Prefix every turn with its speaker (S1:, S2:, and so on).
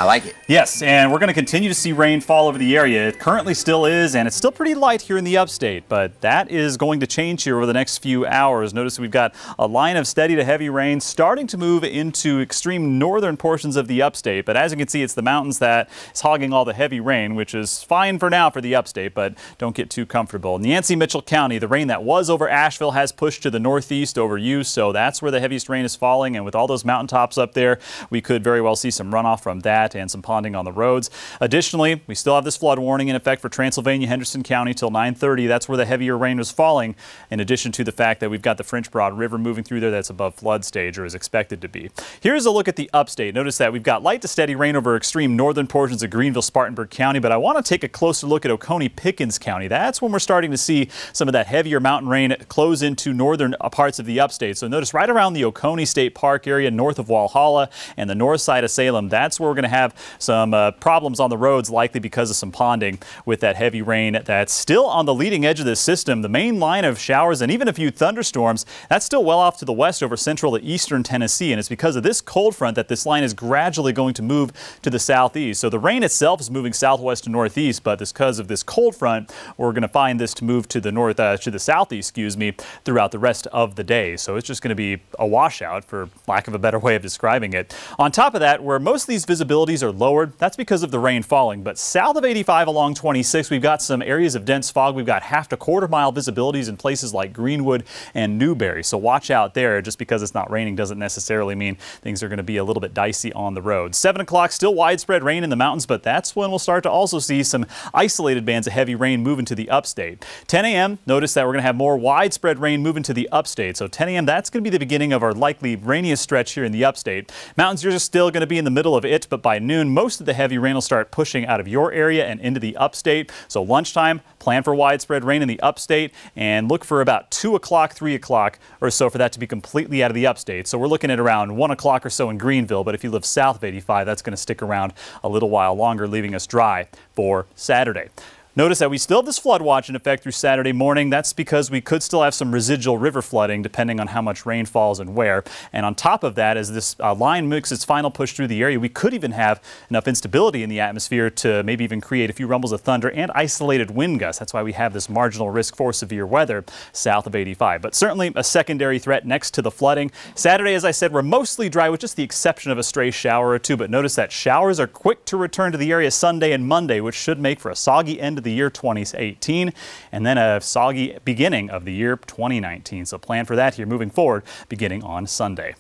S1: I like it.
S2: Yes, and we're going to continue to see rain fall over the area. It currently still is, and it's still pretty light here in the upstate, but that is going to change here over the next few hours. Notice we've got a line of steady to heavy rain starting to move into extreme northern portions of the upstate, but as you can see, it's the mountains that is hogging all the heavy rain, which is fine for now for the upstate, but don't get too comfortable. In Yancey-Mitchell County, the rain that was over Asheville has pushed to the northeast over you, so that's where the heaviest rain is falling, and with all those mountaintops up there, we could very well see some runoff from that and some ponding on the roads. Additionally, we still have this flood warning in effect for Transylvania, Henderson County till 9:30. That's where the heavier rain was falling, in addition to the fact that we've got the French Broad River moving through there that's above flood stage, or is expected to be. Here's a look at the upstate. Notice that we've got light to steady rain over extreme northern portions of Greenville, Spartanburg County, but I want to take a closer look at Oconee, Pickens County. That's when we're starting to see some of that heavier mountain rain close into northern parts of the upstate. So notice right around the Oconee State Park area north of Walhalla and the north side of Salem, that's where we're going to have some problems on the roads, likely because of some ponding with that heavy rain that's still on the leading edge of this system. The main line of showers and even a few thunderstorms, that's still well off to the west over central to eastern Tennessee, and it's because of this cold front that this line is gradually going to move to the southeast. So the rain itself is moving southwest to northeast, but because of this cold front, we're going to find this to move to the north, to the southeast, excuse me, throughout the rest of the day. So it's just going to be a washout, for lack of a better way of describing it. On top of that, where most of these visibilities are lowered, that's because of the rain falling. But south of 85 along 26, we've got some areas of dense fog. We've got half to quarter mile visibilities in places like Greenwood and Newberry. So watch out there. Just because it's not raining doesn't necessarily mean things are going to be a little bit dicey on the road. 7 o'clock, still widespread rain in the mountains, but that's when we'll start to also see some isolated bands of heavy rain move into the upstate. 10 a.m., notice that we're going to have more widespread rain move into the upstate. So 10 a.m., that's going to be the beginning of our likely rainiest stretch here in the upstate. Mountains, you're still going to be in the middle of it, but by noon, most of the heavy rain will start pushing out of your area and into the upstate. So lunchtime, plan for widespread rain in the upstate and look for about 2 o'clock, 3 o'clock or so for that to be completely out of the upstate. So we're looking at around 1 o'clock or so in Greenville, but if you live south of 85, that's going to stick around a little while longer, leaving us dry for Saturday. Notice that we still have this flood watch in effect through Saturday morning. That's because we could still have some residual river flooding depending on how much rain falls and where. And on top of that, as this line makes its final push through the area, we could even have enough instability in the atmosphere to maybe even create a few rumbles of thunder and isolated wind gusts. That's why we have this marginal risk for severe weather south of 85. But certainly a secondary threat next to the flooding. Saturday, as I said, we're mostly dry with just the exception of a stray shower or two. But notice that showers are quick to return to the area Sunday and Monday, which should make for a soggy end of the year 2018 and then a soggy beginning of the year 2019. So plan for that here moving forward beginning on Sunday.